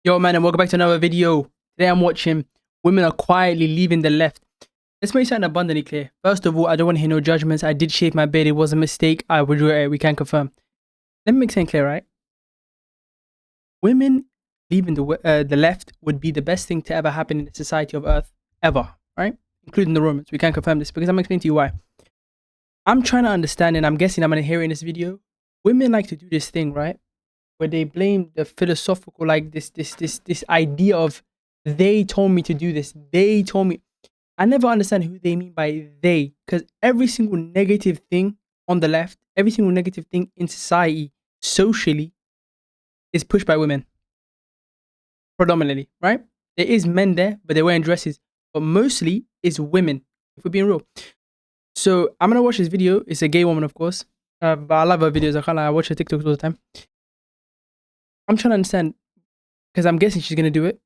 Yo man, and welcome back to another video. Today I'm watching women are quietly leaving the left. Let's make something abundantly clear. First of all, I don't want to hear no judgments. I did shave my beard. It was a mistake. I would regret it. We can confirm. Let me make something clear, right? Women leaving the left would be the best thing to ever happen in the society of Earth ever, right? Including the Romans. We can confirm this because I'm explaining to you why. I'm trying to understand, and I'm guessing I'm going to hear it in this video. Women like to do this thing, right? Where they blame the philosophical, like this idea of they told me to do this. They told me. I never understand who they mean by they, because every single negative thing on the left, every single negative thing in society, socially, is pushed by women. Predominantly, right? There is men there, but they're wearing dresses. But mostly, it's women, if we're being real. So, I'm going to watch this video. It's a gay woman, of course. But I love her videos. I can't lie. I watch her TikToks all the time. I'm trying to understand, because I'm guessing she's going to do it.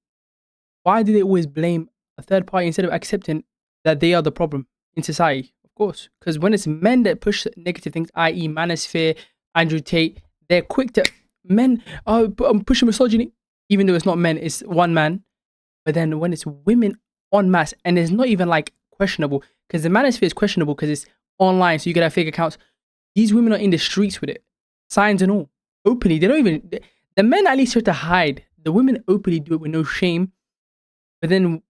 Why do they always blame a third party instead of accepting that they are the problem in society? Of course, because when it's men that push negative things, i.e. Manosphere, Andrew Tate, they're quick to, men are pushing misogyny, even though it's not men, it's one man. But then when it's women en masse, and it's not even like questionable, because the Manosphere is questionable because it's online, so you can have fake accounts. These women are in the streets with it, signs and all, openly. They don't even... The men at least have to hide. The women openly do it with no shame. But then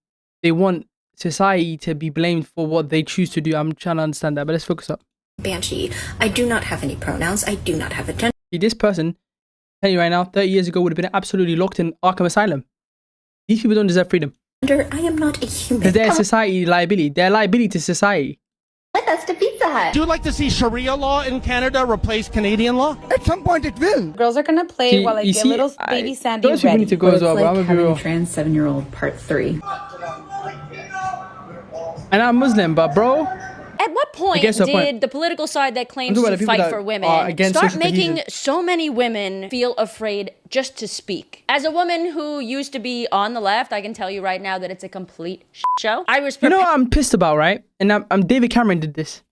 they want society to be blamed for what they choose to do. I'm trying to understand that, but let's focus up. Banshee. I do not have any pronouns. I do not have a gender. This person, tell you right now, 30 years ago would have been absolutely locked in Arkham Asylum. These people don't deserve freedom. I am not a human. Because they're a society liability. They're a liability to society. With us to Pizza Hut. Do you like to see Sharia law in Canada replace Canadian law? At some point it will. Girls are gonna play while I get little baby Sandy those people ready. need to go as well, It's bro. like I'm gonna be real. trans 7-year-old part 3. And I'm Muslim, but bro, At what point did the political side that claims to fight for women start making so many women feel afraid just to speak? As a woman who used to be on the left, I can tell you right now that it's a complete show. I was you know what I'm pissed about, right? And I'm David Cameron did this.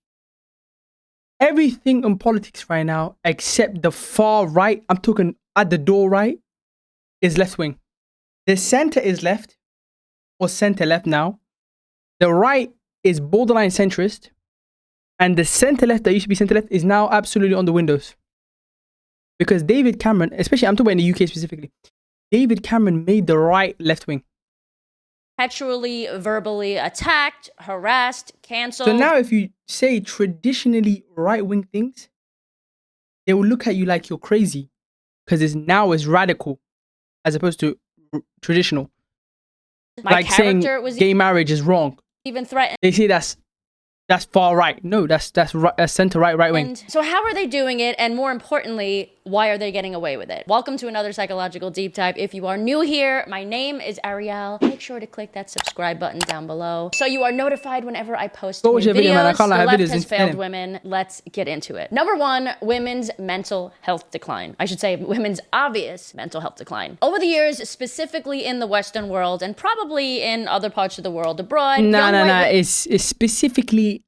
Everything in politics right now, except the far right, I'm talking at the door right, is left wing. The center is left, or center left now. The right is borderline centrist. And the center left that used to be center left is now absolutely on the windows. Because David Cameron, especially I'm talking about in the UK specifically, David Cameron made the right left wing. perpetually verbally attacked, harassed, cancelled. So now if you say traditionally right-wing things, they will look at you like you're crazy. Because it's now is radical as opposed to traditional. Like saying gay marriage is wrong. Even threatened. They say that's far right. No, that's center right wing. So how are they doing it? And more importantly, why are they getting away with it? Welcome to another psychological deep dive. If you are new here, my name is Ariel. Make sure to click that subscribe button down below so you are notified whenever I post new videos. Video, man. I can't lie, the left videos has failed women. Let's get into it. Number 1, women's mental health decline. I should say women's obvious mental health decline. Over the years, specifically in the Western world and probably in other parts of the world abroad. No. It's specifically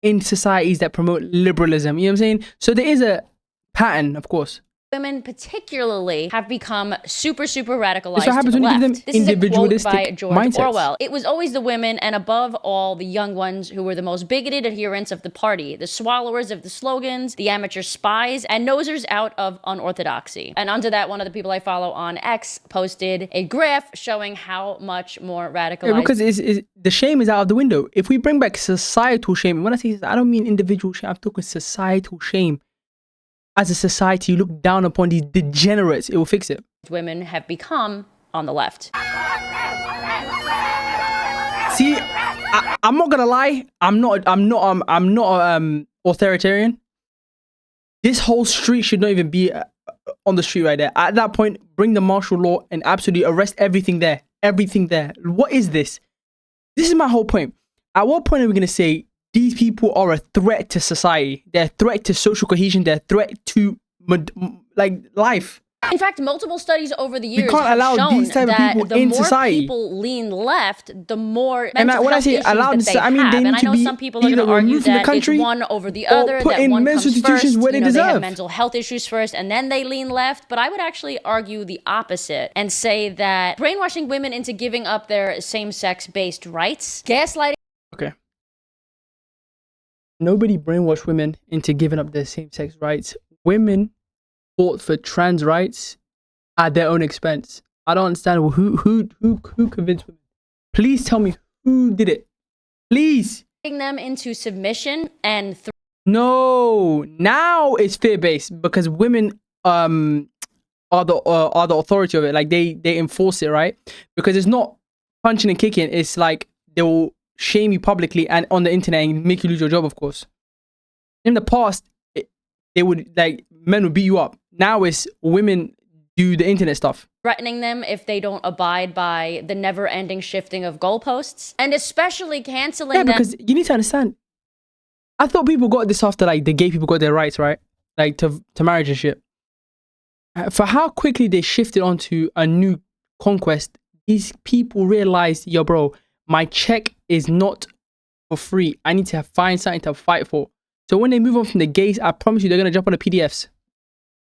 in societies that promote liberalism. You know what I'm saying? So there is a pattern, of course. Women particularly have become super radicalized. This is what happens when you give them individualistic by George mindsets. Orwell. It was always the women, and above all, the young ones who were the most bigoted adherents of the party, the swallowers of the slogans, the amateur spies, and nosers out of unorthodoxy. And under that, one of the people I follow on X posted a graph showing how much more radicalized. Yeah, because the shame is out of the window. If we bring back societal shame, when I say this, I don't mean individual shame, I'm talking societal shame. As a society, you look down upon these degenerates, it will fix it. Women have become on the left. See, I'm not gonna lie. I'm not authoritarian. This whole street should not even be on the street right there. At that point, bring the martial law and absolutely arrest everything there. Everything there. What is this? This is my whole point. At what point are we gonna say these people are a threat to society? They're a threat to social cohesion. They're a threat to like life. In fact, multiple studies over the years can't have allow shown these type of that people the in more society. people lean left, the more And mental when I health say issues allow that this, they I mean have. they And need I to know be some people are going either to argue removed from the that country it's one over the other, put that in one mental comes institutions first. where they They have deserve. mental health issues first, and then they lean left. But I would actually argue the opposite and say that brainwashing women into giving up their same-sex based rights, gaslighting. Okay. Nobody brainwashed women into giving up their same-sex rights. Women fought for trans rights at their own expense. I don't understand who convinced women. Please tell me who did it. Please. them into submission and No. Now it's fear-based because women are the authority of it. Like they enforce it, right? Because it's not punching and kicking. It's like they will shame you publicly and on the internet and make you lose your job, of course. In the past, they would, like, men would beat you up. Now it's women do the internet stuff. threatening them if they don't abide by the never-ending shifting of goalposts, and especially canceling them. Because you need to understand. I thought people got this after, like, the gay people got their rights, right? Like, to marriage and shit. For how quickly they shifted onto a new conquest, these people realized, yo, bro, my check is not for free. I need to find something to fight for. So when they move on from the gays, I promise you, they're gonna jump on the PDFs.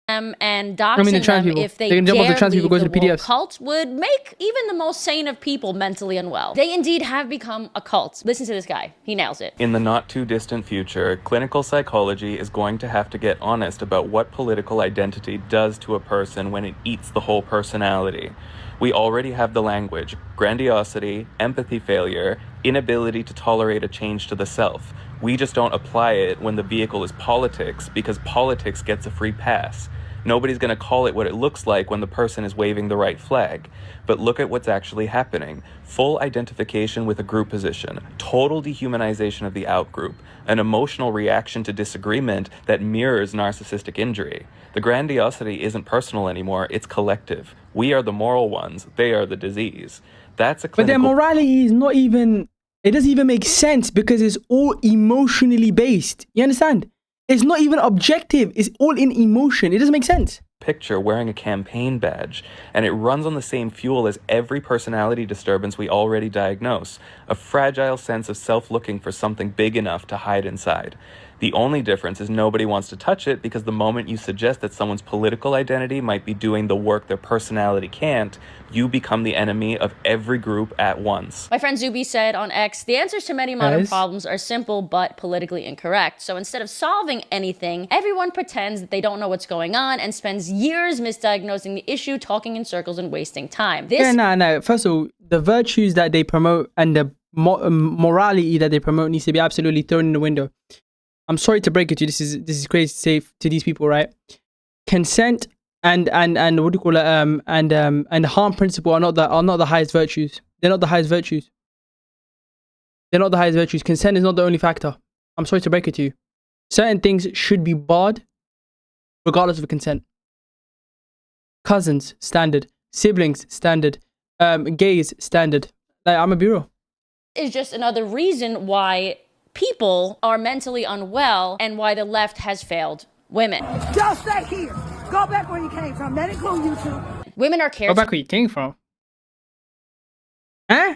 And doxing the trans them people. if they They're gonna jump off dare the trans people, leave go the to the woke PDFs. cult would make even the most sane of people mentally unwell. They indeed have become a cult. Listen to this guy. He nails it. In the not too distant future, clinical psychology is going to have to get honest about what political identity does to a person when it eats the whole personality. We already have the language: grandiosity, empathy failure, inability to tolerate a change to the self. We just don't apply it when the vehicle is politics, because politics gets a free pass. Nobody's going to call it what it looks like when the person is waving the right flag. But look at what's actually happening. Full identification with a group position, total dehumanization of the outgroup, an emotional reaction to disagreement that mirrors narcissistic injury. The grandiosity isn't personal anymore, it's collective. We are the moral ones, they are the disease. That's a clinical... But their morality is not even... It doesn't even make sense because it's all emotionally based. You understand? It's not even objective. It's all in emotion. It doesn't make sense. Picture wearing a campaign badge, and it runs on the same fuel as every personality disturbance we already diagnose, a fragile sense of self-looking for something big enough to hide inside. The only difference is nobody wants to touch it, because the moment you suggest that someone's political identity might be doing the work their personality can't, you become the enemy of every group at once. My friend Zuby said on X, the answers to many modern Guys? problems are simple but politically incorrect. So instead of solving anything, everyone pretends that they don't know what's going on and spends years misdiagnosing the issue, talking in circles and wasting time. This No. First of all, the virtues that they promote and the morality that they promote needs to be absolutely thrown in the window. I'm sorry to break it to you. This is crazy to say to these people, right? Consent and what do you call it? And the harm principle are not the highest virtues. They're not the highest virtues. They're not the highest virtues. Consent is not the only factor. I'm sorry to break it to you. Certain things should be barred, regardless of consent. Cousins, standard. Siblings, standard. Gays, standard. Like, I'm a bureau. is just another reason why people are mentally unwell and why the left has failed women. Just stay here. Go back where you came from. That includes you too. Women are Go back where you came from. Huh?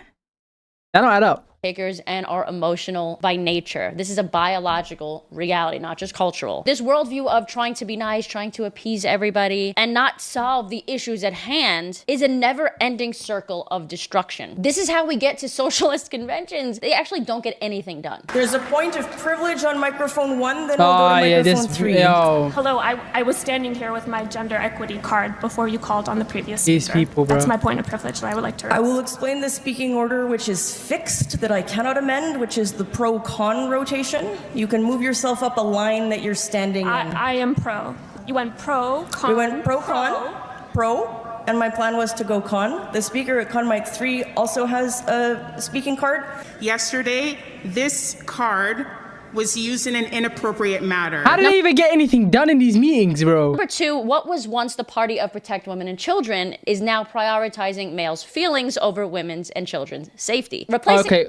That don't add up. caretakers and are emotional by nature. This is a biological reality, not just cultural. This worldview of trying to be nice, trying to appease everybody, and not solve the issues at hand is a never-ending circle of destruction. This is how we get to socialist conventions. They actually don't get anything done. There's a point of privilege on microphone 1, then we'll go to microphone 3. Hello, I was standing here with my gender equity card before you called on the previous These speaker. people, bro. That's my point of privilege that I would like to raise. I will explain the speaking order, which is fixed, that I cannot amend, which is the pro-con rotation. You can move yourself up a line that you're standing in. I am pro. You went pro, con. We went pro-con, pro, and my plan was to go con. The speaker at con mic 3 also has a speaking card. Yesterday, this card was used in an inappropriate manner. How did they even get anything done in these meetings, bro? Number 2, what was once the party of protect women and children is now prioritizing males' feelings over women's and children's safety. Replacing Okay,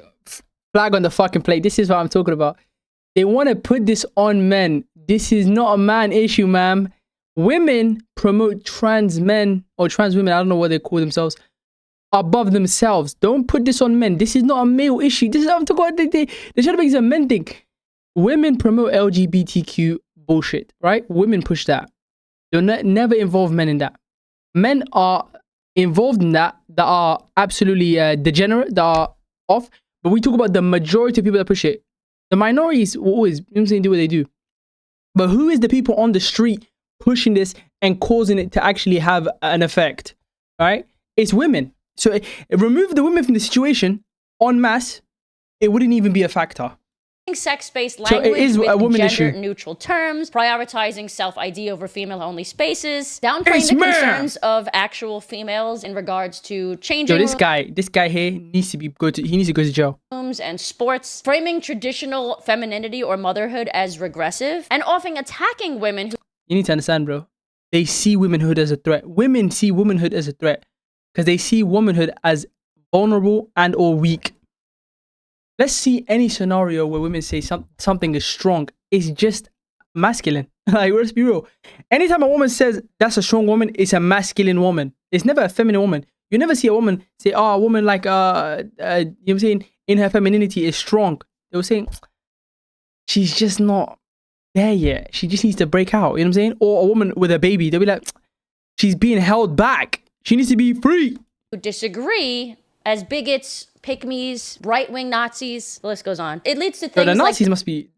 flag on the fucking plate. This is what I'm talking about. They want to put this on men. This is not a man issue, ma'am. Women promote trans men or trans women, I don't know what they call themselves, above themselves. Don't put this on men. This is not a male issue. This is, I'm talking about, they should make it a men thing. Women promote LGBTQ bullshit, right? Women push that. They'll never involve men in that. Men are involved in that are absolutely degenerate, that are off. But we talk about the majority of people that push it. The minorities will always, you know what I'm saying, do what they do. But who is the people on the street pushing this and causing it to actually have an effect, right? It's women. So remove the women from the situation en masse, it wouldn't even be a factor. Sex-based language so with gender-neutral terms, prioritizing self-ID over female-only spaces, downplaying the concerns of actual females in regards to changing. So this guy here needs to go to jail. And sports, framing traditional femininity or motherhood as regressive, and often attacking women who. You need to understand, bro. They see womanhood as a threat. Women see womanhood as a threat because they see womanhood as vulnerable and or weak. Let's see any scenario where women say something is strong. It's just masculine. Like, let's be real. Anytime a woman says that's a strong woman, it's a masculine woman. It's never a feminine woman. You never see a woman say, oh, a woman like, you know what I'm saying, in her femininity is strong. They were saying, she's just not there yet. She just needs to break out. You know what I'm saying? Or a woman with a baby, they'll be like, she's being held back. She needs to be free. Who disagree as bigots, pick-me's, right-wing Nazis, the list goes on. It leads to things the Nazis must be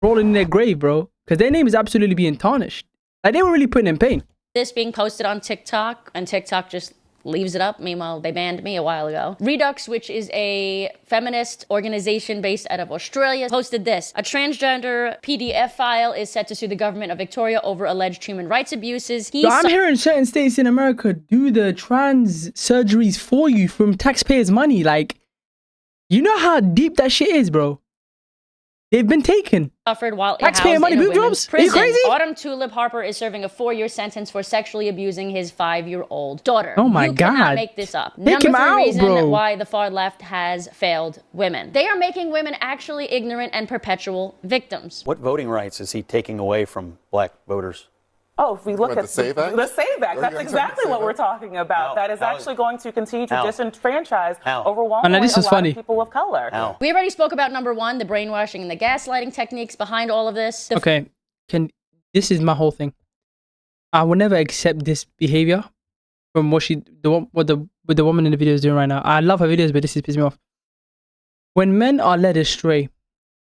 rolling in their grave, bro. Because their name is absolutely being tarnished. Like, they were really putting in pain. This being posted on TikTok, and TikTok just leaves it up. Meanwhile, they banned me a while ago. Redux, which is a feminist organization based out of Australia, posted this. A transgender PDF file is set to sue the government of Victoria over alleged human rights abuses. So I'm hearing certain states in America do the trans surgeries for you from taxpayers' money. Like, you know how deep that shit is, bro. They've been taken. Suffered while taxpayer money, boob jobs. Are you crazy? Autumn Tulip Harper is serving a 4-year sentence for sexually abusing his 5-year-old daughter. Oh my God! You cannot make this up. Take him out, reason bro. Why the far left has failed women. They are making women actually ignorant and perpetual victims. What voting rights is he taking away from black voters? Oh, if we look at the SAVE Act? The SAVE Act, that's exactly what we're talking about. That is actually going to continue to disenfranchise overwhelmingly a lot of people of color. We already spoke about number 1, the brainwashing and the gaslighting techniques behind all of this. Okay, this is my whole thing. I will never accept this behavior from what the woman in the video is doing right now. I love her videos, but this is pissing me off. When men are led astray,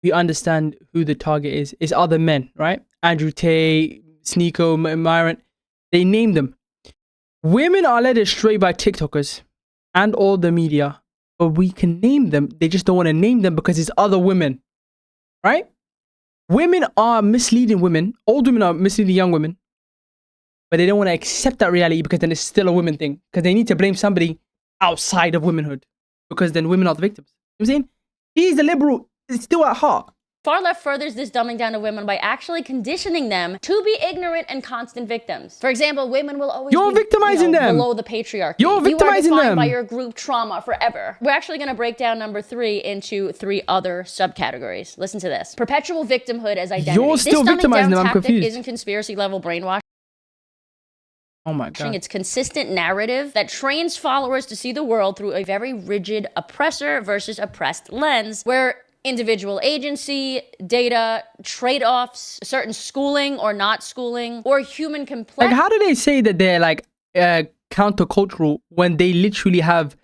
we understand who the target is. It's other men, right? Andrew Tate, Sneeko, Myron, they name them. Women are led astray by TikTokers and all the media, but we can name them. They just don't want to name them because it's other women, right? Women are misleading women. Old women are misleading young women, but they don't want to accept that reality because then it's still a women thing. Because they need to blame somebody outside of womanhood because then women are the victims. You know what I'm saying? He's a liberal. It's still at heart. Far left furthers this dumbing down of women by actually conditioning them to be ignorant and constant victims. For example, women will always be victimizing them below the patriarchy. You're victimizing you are defined them by your group trauma forever. We're actually going to break down number 3 into 3 other subcategories. Listen to this: perpetual victimhood as identity. You're still victimizing them. I'm confused. Isn't conspiracy level brainwashing. Oh my God. It's consistent narrative that trains followers to see the world through a very rigid oppressor versus oppressed lens, where individual agency, data, trade-offs, certain schooling or not schooling, or human complexity. Like, how do they say that they're like countercultural when they literally have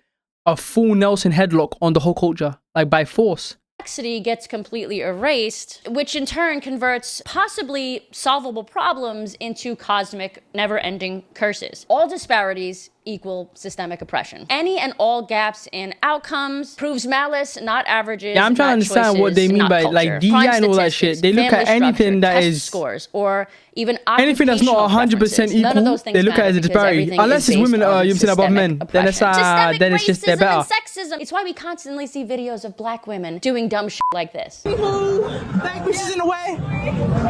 a full Nelson headlock on the whole culture, like by force? Complexity gets completely erased, which in turn converts possibly solvable problems into cosmic, never-ending curses. All disparities equal systemic oppression. Any and all gaps in outcomes proves malice, not averages. Yeah, I'm trying to understand choices, what they mean by culture. like DI and all that shit. They look at anything that is scores or even anything that's not 100% equal. They look at it as a disparity. Unless it's women, you've seen above men, then it's just they're better. Sexism. It's why we constantly see videos of black women doing dumb shit like this. This is in the way.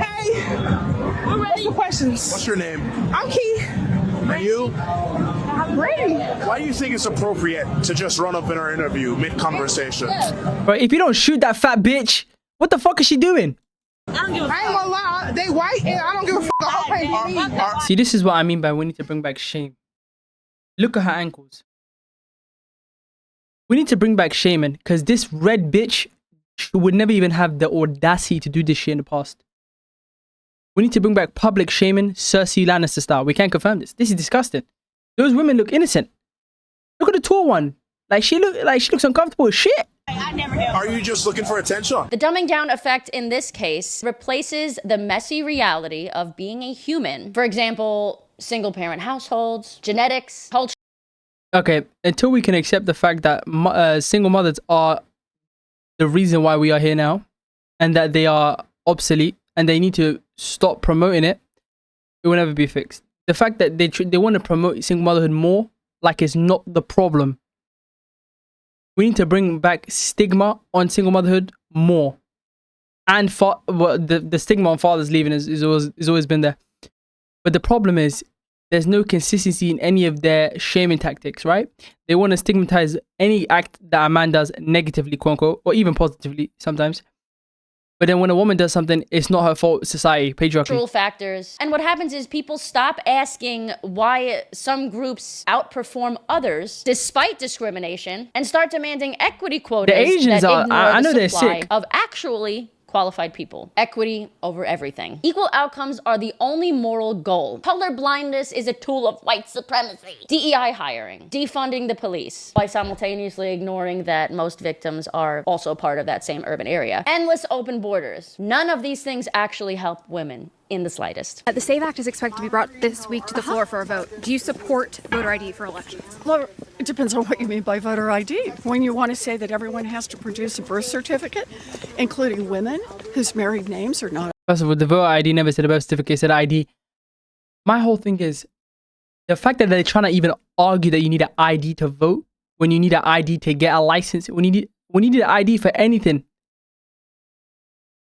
Hey, we're ready for questions. What's your name? I'm Key. And you? I'm ready. Why do you think it's appropriate to just run up in our interview mid-conversation? But if you don't shoot that fat bitch, what the fuck is she doing? I ain't gonna lie, they white and I don't give a fuck. Okay. See, this is what I mean by we need to bring back shame. Look at her ankles. We need to bring back shaming because this red bitch would never even have the audacity to do this shit in the past. We need to bring back public shaming, Cersei Lannister style. We can't confirm this. This is disgusting. Those women look innocent. Look at the tall one. Like she looks uncomfortable as shit. Are you just looking for attention? The dumbing down effect in this case replaces the messy reality of being a human. For example, single parent households, genetics, culture. Okay, until we can accept the fact that single mothers are the reason why we are here now, and that they are obsolete, and they need to stop promoting it, it will never be fixed. The fact that they want to promote single motherhood more, like it's not the problem. We need to bring back stigma on single motherhood more, and the stigma on fathers leaving is always been there. But the problem is there's no consistency in any of their shaming tactics, right? They want to stigmatize any act that a man does negatively, quote unquote, or even positively sometimes. But then when a woman does something, it's not her fault. Society, patriarchy. Factors. And what happens is people stop asking why some groups outperform others despite discrimination and start demanding equity quotas. The Asians I know they're sick. Of actually qualified people. Equity over everything. Equal outcomes are the only moral goal. Color blindness is a tool of white supremacy. DEI hiring. Defunding the police. By simultaneously ignoring that most victims are also part of that same urban area. Endless open borders. None of these things actually help women in the slightest. The SAVE Act is expected to be brought this week to the floor for a vote. Do you support voter ID for elections? Well, it depends on what you mean by voter ID. When you want to say that everyone has to produce a birth certificate, including women whose married names are not. First of all, the voter ID never said a birth certificate, it said ID. My whole thing is the fact that they're trying to even argue that you need an ID to vote when you need an ID to get a license. When you need an ID for anything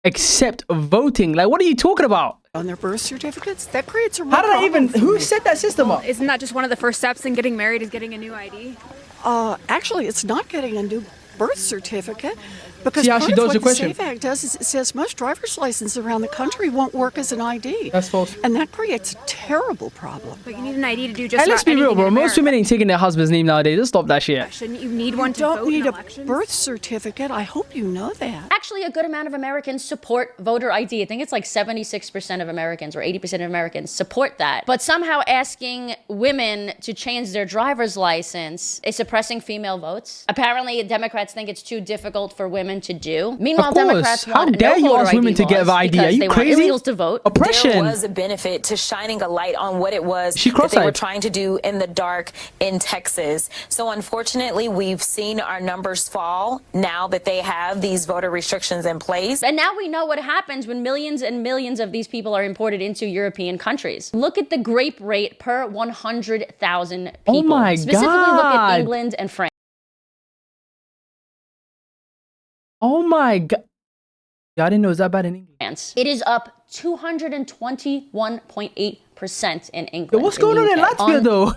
except voting. Like, what are you talking about? On their birth certificates? That creates a real How did I even... Who set that system up? Isn't that just one of the first steps in getting married is getting a new ID? Actually, it's not getting a new birth certificate. Because See how she does the what the question. SAVE Act does is it says most driver's licenses around the country won't work as an ID. That's false. And that creates a terrible problem. But you need an ID to do just Hey, let's be real, bro. Most women ain't taking their husband's name nowadays. Let's stop that shit. Shouldn't you need one to don't vote need in a elections? birth certificate. I hope you know that. Actually, a good amount of Americans support voter ID. I think it's like 76% of Americans or 80% of Americans support that. But somehow asking women to change their driver's license is suppressing female votes. Apparently, Democrats think it's too difficult for women to do. Meanwhile, Democrats How want dare no you voter ask women to get an ID? Are you crazy? Illegals to vote. Oppression. There was a benefit to shining a light on what it was She that they were cross-eyed. trying to do in the dark in Texas. So unfortunately, we've seen our numbers fall now that they have these voter restrictions in place. And now we know what happens when millions and millions of these people are imported into European countries. Look at the grape rate per 100,000 people. Oh my Specifically, God. look at England and France. Oh my God. Yeah, I didn't know it was that bad in England. It is up 221.8% in England. Yo, what's going on in Latvia, though?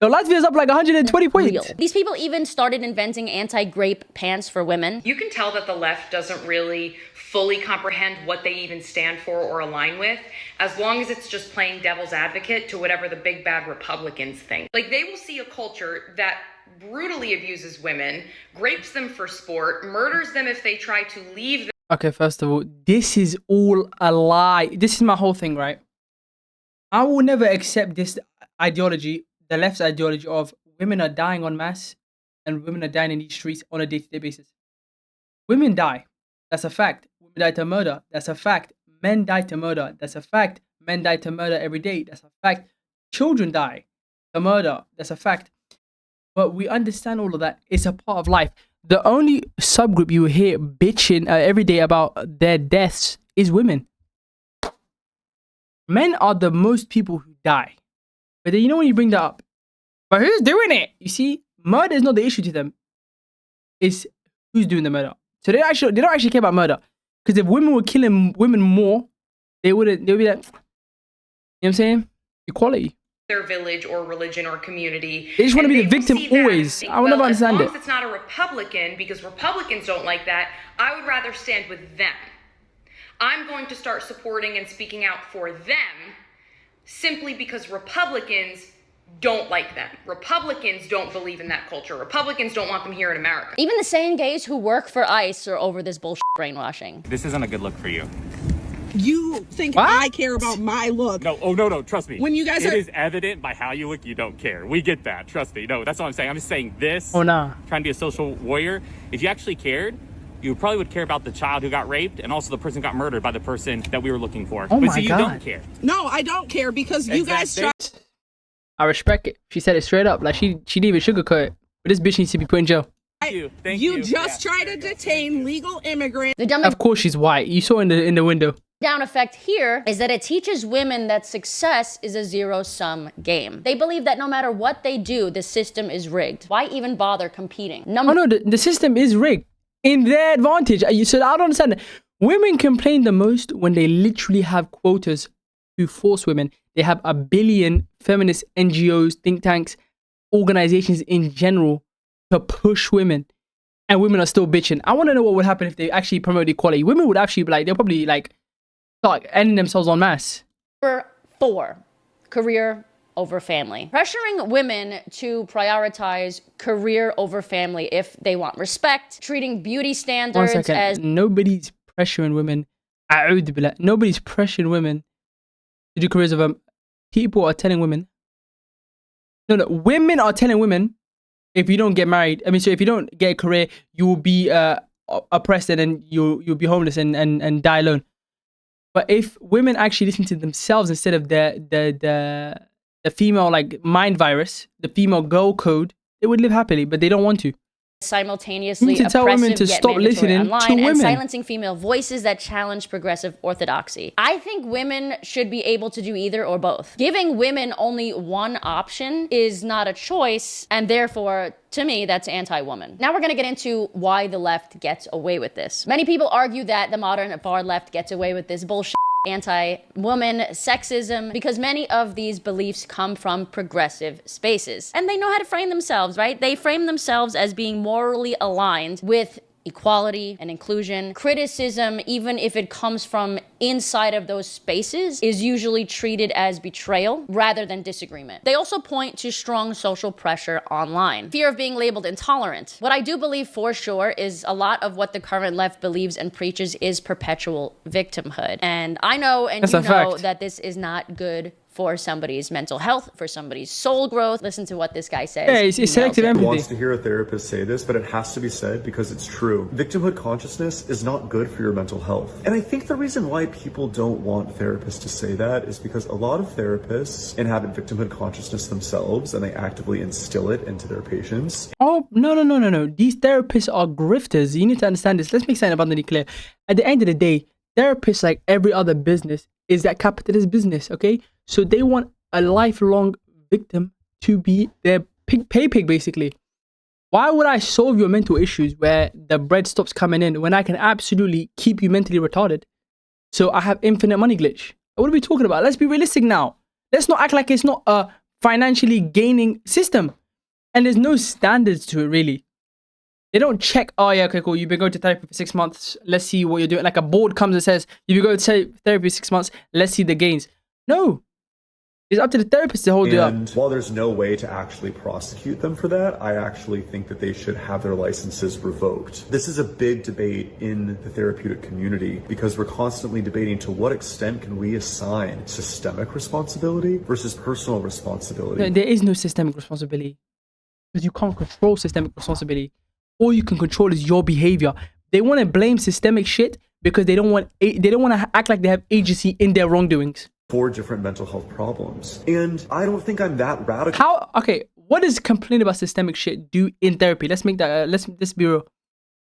Yo, Latvia's up like 120 points. These people even started inventing anti-grape pants for women. You can tell that the left doesn't really fully comprehend what they even stand for or align with, as long as it's just playing devil's advocate to whatever the big bad Republicans think. Like, they will see a culture that brutally abuses women, grapes them for sport, murders them if they try to leave them. Okay, first of all, this is all a lie. This is my whole thing, right? I will never accept this ideology, the left's ideology of women are dying en masse and women are dying in these streets on a day-to-day basis. Women die. That's a fact. Women die to murder. That's a fact. Men die to murder. That's a fact. Men die to murder every day. That's a fact. Children die to murder. That's a fact. But we understand all of that. It's a part of life. The only subgroup you hear bitching every day about their deaths is women. Men are the most people who die. But then, you know, when you bring that up, but who's doing it? You see, murder is not the issue to them. It's who's doing the murder. So they don't actually care about murder. Because if women were killing women more, they would be like, you know what I'm saying? Equality. Their village or religion or community. They just want to be the victim always. I will never understand it. As long as it's not a Republican, because Republicans don't like that, I would rather stand with them. I'm going to start supporting and speaking out for them simply because Republicans don't like them. Republicans don't believe in that culture. Republicans don't want them here in America. Even the same gays who work for ICE are over this bullshit brainwashing. This isn't a good look for you. You think I care about my look? No, oh no, trust me. When you guys It is evident by how you look, you don't care. We get that, trust me. No, that's what I'm saying. I'm just saying this. Oh, nah. Trying to be a social warrior. If you actually cared, you probably would care about the child who got raped and also the person who got murdered by the person that we were looking for. Oh but my see, you God. don't care. No, I don't care because you guys try. I respect it. She said it straight up. Like, she didn't even sugarcoat it. But this bitch needs to be put in jail. Thank you. You just try to detain legal immigrants. The dumb Of course she's white. You saw in the window. down effect here is that it teaches women that success is a zero-sum game. They believe that no matter what they do, the system is rigged. Why even bother competing? Oh no, the system is rigged in their advantage. So I don't understand. Women complain the most when they literally have quotas to force women. They have a billion feminist NGOs, think tanks, organizations in general to push women. And women are still bitching. I want to know what would happen if they actually promote equality. Women would actually be like, they'll probably like start ending themselves en masse. Number 4, career over family. Pressuring women to prioritize career over family if they want respect, treating beauty standards as... Nobody's pressuring women. Nobody's pressuring women to do careers over... People are telling women... No, women are telling women, if you don't get married, so if you don't get a career, you will be oppressed and then you'll be homeless and die alone. But if women actually listen to themselves instead of the female like mind virus, the female girl code, they would live happily, but they don't want to. Simultaneously to tell women to stop listening to women and silencing female voices that challenge progressive orthodoxy. I think women should be able to do either or both. Giving women only one option is not a choice, and therefore, to me, that's anti-woman. Now we're going to get into why the left gets away with this. Many people argue that the modern far left gets away with this bullshit, anti-woman sexism, because many of these beliefs come from progressive spaces. And they know how to frame themselves, right? They frame themselves as being morally aligned with equality and inclusion. Criticism, even if it comes from inside of those spaces, is usually treated as betrayal rather than disagreement. They also point to strong social pressure online. Fear of being labeled intolerant. What I do believe for sure is a lot of what the current left believes and preaches is perpetual victimhood. And I know and you know that this is not good for somebody's mental health, for somebody's soul growth. Listen to what this guy says. Yeah, it's selective empathy. Wants to hear a therapist say this, but it has to be said because it's true. Victimhood consciousness is not good for your mental health. And I think the reason why people don't want therapists to say that is because a lot of therapists inhabit victimhood consciousness themselves and they actively instill it into their patients. Oh, no. These therapists are grifters. You need to understand this. Let's make something abundantly clear. At the end of the day, therapists, like every other business, is that capitalist business, okay? So they want a lifelong victim to be their pay pig, basically. Why would I solve your mental issues where the bread stops coming in when I can absolutely keep you mentally retarded? So I have infinite money glitch. What are we talking about? Let's be realistic now. Let's not act like it's not a financially gaining system. And there's no standards to it, really. They don't check, oh yeah, okay, cool, you've been going to therapy for 6 months, let's see what you're doing. Like a board comes and says, you've been going to therapy for 6 months, let's see the gains. No. It's up to the therapist to hold it up. And while there's no way to actually prosecute them for that, I actually think that they should have their licenses revoked. This is a big debate in the therapeutic community because we're constantly debating to what extent can we assign systemic responsibility versus personal responsibility. No, there is no systemic responsibility because you can't control systemic responsibility. All you can control is your behavior. They want to blame systemic shit because they don't want to act like they have agency in their wrongdoings. 4 different mental health problems. And I don't think I'm that radical. How? Okay, what does complaining about systemic shit do in therapy? Let's make that, let's be real.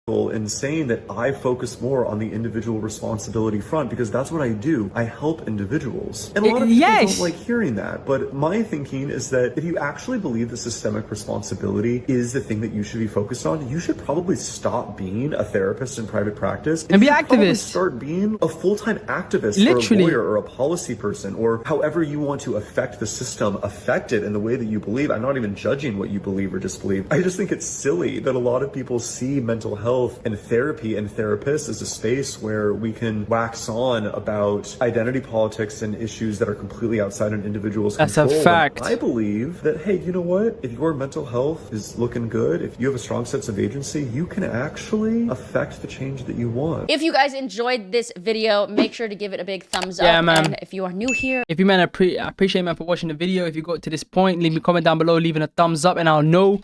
In saying that I focus more on the individual responsibility front because that's what I do. I help individuals. And a lot of people don't like hearing that. But my thinking is that if you actually believe that systemic responsibility is the thing that you should be focused on, you should probably stop being a therapist in private practice and be activist. Start being a full-time activist Literally. or a lawyer or a policy person or however you want to affect the system, affect it in the way that you believe. I'm not even judging what you believe or disbelieve. I just think it's silly that a lot of people see mental health health and therapy and therapists is a space where we can wax on about identity politics and issues that are completely outside an individual's control. That's a fact. And I believe that, hey, you know what? If your mental health is looking good, if you have a strong sense of agency, you can actually affect the change that you want. If you guys enjoyed this video, make sure to give it a big thumbs up. Man. And if you are new here, if you, man, I appreciate, man, for watching the video. If you got to this point, leave me a comment down below, leaving a thumbs up, and I'll know.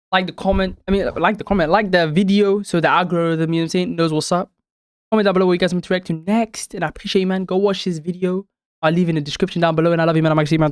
Like the video, so the algorithm, you know what I'm saying, knows what's up. Comment down below what you guys want to react to next, and I appreciate you, man. Go watch this video. I'll leave in the description down below, and I love you, man. I'm actually, man.